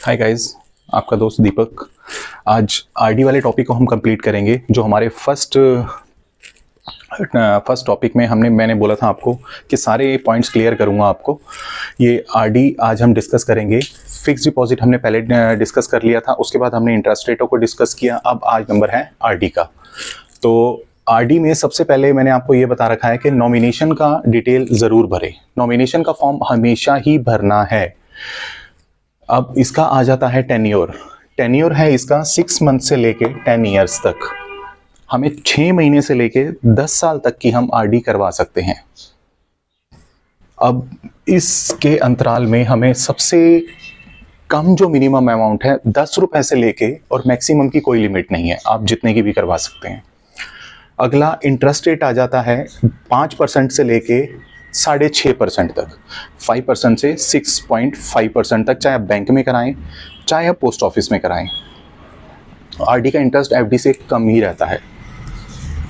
Hi guys, आपका दोस्त दीपक। आज आरडी वाले टॉपिक को हम कंप्लीट करेंगे। जो हमारे फर्स्ट टॉपिक में मैंने बोला था आपको कि सारे पॉइंट्स क्लियर करूंगा आपको। ये आरडी आज हम डिस्कस करेंगे। फिक्स डिपॉजिट हमने पहले डिस्कस कर लिया था, उसके बाद हमने इंटरेस्ट रेटों को डिस्कस किया। अब आज नंबर है आरडी का। तो आरडी में सबसे पहले मैंने आपको ये बता रखा है कि नॉमिनेशन का डिटेल ज़रूर भरें। नॉमिनेशन का फॉर्म हमेशा ही भरना है। अब इसका आ जाता है टेन्योर। टेन्योर है इसका 6 मंथ से लेके 10 ईयर्स तक। हमें 6 महीने से लेके 10 साल तक की हम आरडी करवा सकते हैं। अब इसके अंतराल में हमें सबसे कम जो मिनिमम अमाउंट है 10 रुपए से लेके और मैक्सिमम की कोई लिमिट नहीं है, आप जितने की भी करवा सकते हैं। अगला इंटरेस्ट रेट आ जाता है 5% से लेके 6.5% तक, 5% से 6.5% तक, चाहे आप बैंक में कराएं चाहे आप पोस्ट ऑफिस में कराएं। आरडी का इंटरेस्ट एफडी से कम ही रहता है।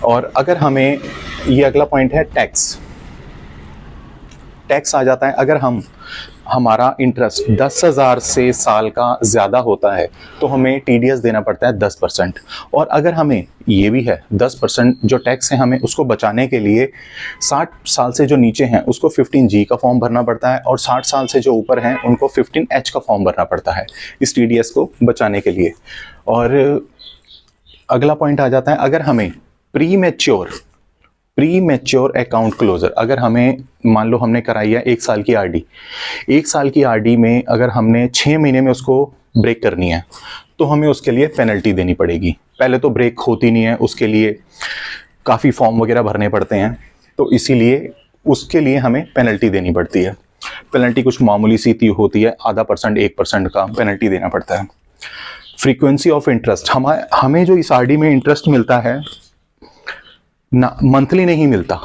और अगर हमें ये अगला पॉइंट है टैक्स आ जाता है। अगर हमारा इंटरेस्ट 10,000 से साल का ज़्यादा होता है तो हमें टीडीएस देना पड़ता है 10%। और अगर हमें ये भी है 10% जो टैक्स है, हमें उसको बचाने के लिए 60 साल से जो नीचे हैं उसको 15G का फॉर्म भरना पड़ता है, और 60 साल से जो ऊपर हैं उनको 15H का फॉर्म भरना पड़ता है इस टीडीएस को बचाने के लिए। और अगला पॉइंट आ जाता है, अगर हमें प्री मैच्योर अकाउंट क्लोजर, अगर हमें मान लो हमने कराई है 1 साल की आरडी, 1 साल की आरडी में अगर हमने 6 महीने में उसको ब्रेक करनी है तो हमें उसके लिए पेनल्टी देनी पड़ेगी। पहले तो ब्रेक होती नहीं है, उसके लिए काफ़ी फॉर्म वगैरह भरने पड़ते हैं, तो इसीलिए उसके लिए हमें पेनल्टी देनी पड़ती है। पेनल्टी कुछ मामूली सी होती है, 0.5% 1% का पेनल्टी देना पड़ता है। फ्रीक्वेंसी ऑफ इंटरेस्ट, हमें जो इस आरडी में इंटरेस्ट मिलता है ना, मंथली नहीं मिलता,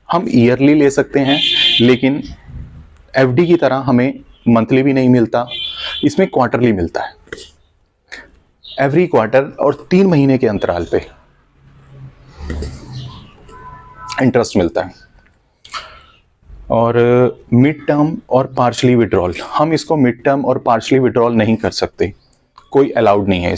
हम ईयरली ले सकते हैं, लेकिन एफडी की तरह हमें मंथली भी नहीं मिलता, इसमें क्वार्टरली मिलता है। एवरी क्वार्टर और 3 महीने के अंतराल पे इंटरेस्ट मिलता है। और मिड टर्म और पार्शली विड्रॉल, हम इसको मिड टर्म और पार्शली विड्रॉल नहीं कर सकते, कोई अलाउड नहीं है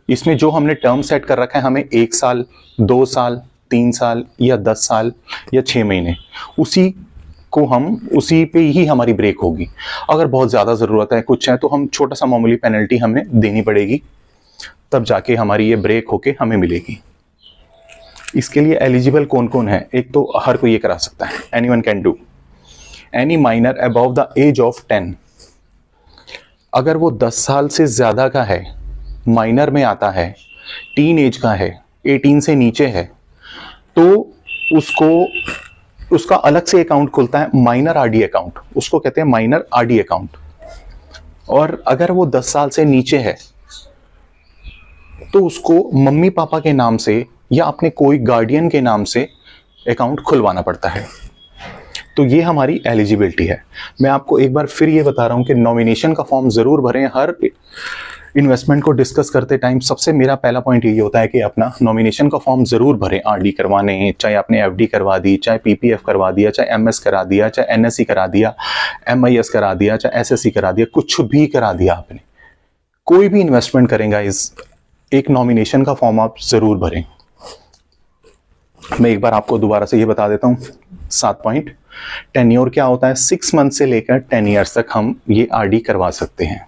इसमें जो हमने टर्म सेट कर रखा है, हमें 1 साल 2 साल 3 साल या 10 साल या 6 महीने, उसी पे ही हमारी ब्रेक होगी। अगर बहुत ज़्यादा ज़रूरत है कुछ है तो हम छोटा सा मामूली पेनल्टी हमें देनी पड़ेगी, तब जाके हमारी ये ब्रेक होके हमें मिलेगी। इसके लिए एलिजिबल कौन कौन है? एक तो हर कोई ये करा सकता है, anyone can do. Any minor above the age of 10, अगर वो 10 साल से ज़्यादा का है, माइनर में आता है, टीन एज का है, 18 से नीचे है, तो उसका अलग से अकाउंट खुलता है, माइनर आरडी अकाउंट, उसको कहते हैं माइनर आरडी अकाउंट। और अगर वो 10 साल से नीचे है तो उसको मम्मी पापा के नाम से या अपने कोई गार्डियन के नाम से अकाउंट खुलवाना पड़ता है। तो ये हमारी एलिजिबिलिटी है। मैं आपको एक बार फिर ये बता रहा हूं कि नॉमिनेशन का फॉर्म जरूर भरें। हर इन्वेस्टमेंट को डिस्कस करते टाइम सबसे मेरा पहला पॉइंट यही होता है कि अपना नॉमिनेशन का फॉर्म जरूर भरें। आरडी करवाने, चाहे आपने एफडी करवा दी, चाहे पीपीएफ करवा दिया, चाहे एमएस करा दिया, चाहे एनएससी करा दिया, एमआईएस करा दिया, चाहे एसएससी करा दिया, कुछ भी करा दिया आपने, कोई भी इन्वेस्टमेंट करेंगे एक नॉमिनेशन का फॉर्म आप जरूर भरें। मैं एक बार आपको दोबारा से ये बता देता हूँ 7 पॉइंट। टेन्योर क्या होता है? 6 मंथ से लेकर 10 ईयर्स तक हम ये आरडी करवा सकते हैं।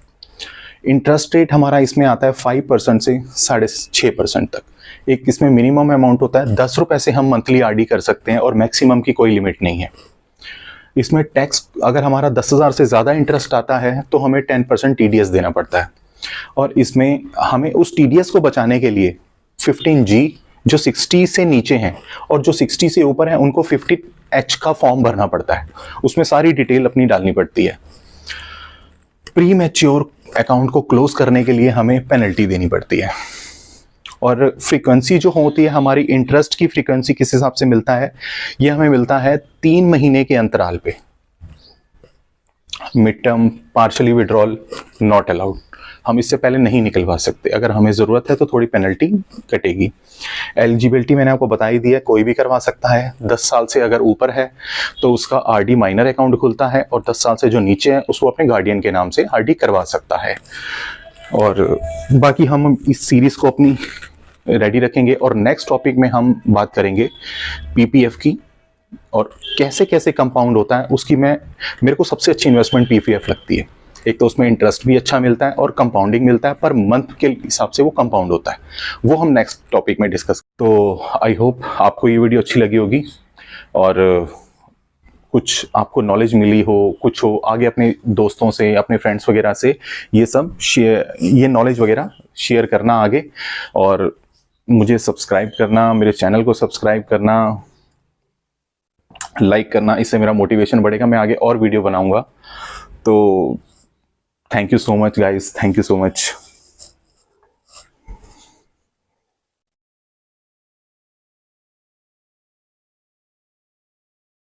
इंटरेस्ट रेट हमारा इसमें आता है 5% से 6.5% तक। एक इसमें मिनिमम अमाउंट होता है, 10 रुपए से हम मंथली आरडी कर सकते हैं और मैक्सिमम की कोई लिमिट नहीं है। इसमें टैक्स, अगर हमारा 10,000 से ज़्यादा इंटरेस्ट आता है तो हमें 10% टीडीएस देना पड़ता है। और इसमें हमें उस टीडीएस को बचाने के लिए 15G जो 60 से नीचे हैं और जो 60 से ऊपर हैं उनको 15H का फॉर्म भरना पड़ता है, उसमें सारी डिटेल अपनी डालनी पड़ती है। प्री मैच्योर अकाउंट को क्लोज करने के लिए हमें पेनल्टी देनी पड़ती है। और फ्रीक्वेंसी जो होती है हमारी, इंटरेस्ट की फ्रीक्वेंसी किस हिसाब से मिलता है? ये हमें मिलता है 3 महीने के अंतराल पे। Mid term, partially withdrawal not allowed, हम इससे पहले नहीं निकलवा सकते। अगर हमें ज़रूरत है तो थोड़ी पेनल्टी कटेगी। एलिजिबिलिटी मैंने आपको बता ही दिया, कोई भी करवा सकता है। 10 साल से अगर ऊपर है तो उसका आरडी माइनर अकाउंट खुलता है, और 10 साल से जो नीचे है उसको अपने गार्डियन के नाम से आरडी करवा सकता है। और बाकी हम इस सीरीज़ को अपनी रेडी रखेंगे, और नेक्स्ट टॉपिक में हम बात करेंगे पीपीएफ की, और कैसे कैसे कंपाउंड होता है उसकी। मेरे को सबसे अच्छी इन्वेस्टमेंट पीपीएफ लगती है। एक तो उसमें इंटरेस्ट भी अच्छा मिलता है और कंपाउंडिंग मिलता है, पर मंथ के हिसाब से वो कंपाउंड होता है। वो हम नेक्स्ट टॉपिक में डिस्कस। तो आई होप आपको ये वीडियो अच्छी लगी होगी, और कुछ आपको नॉलेज मिली हो, कुछ हो आगे अपने दोस्तों से, अपने फ्रेंड्स वगैरह से ये सब शेयर, ये नॉलेज वगैरह शेयर करना आगे। और मुझे सब्सक्राइब करना, मेरे चैनल को सब्सक्राइब करना, लाइक करना, इससे मेरा मोटिवेशन बढ़ेगा, मैं आगे और वीडियो बनाऊंगा। तो thank you so much guys, thank you so much.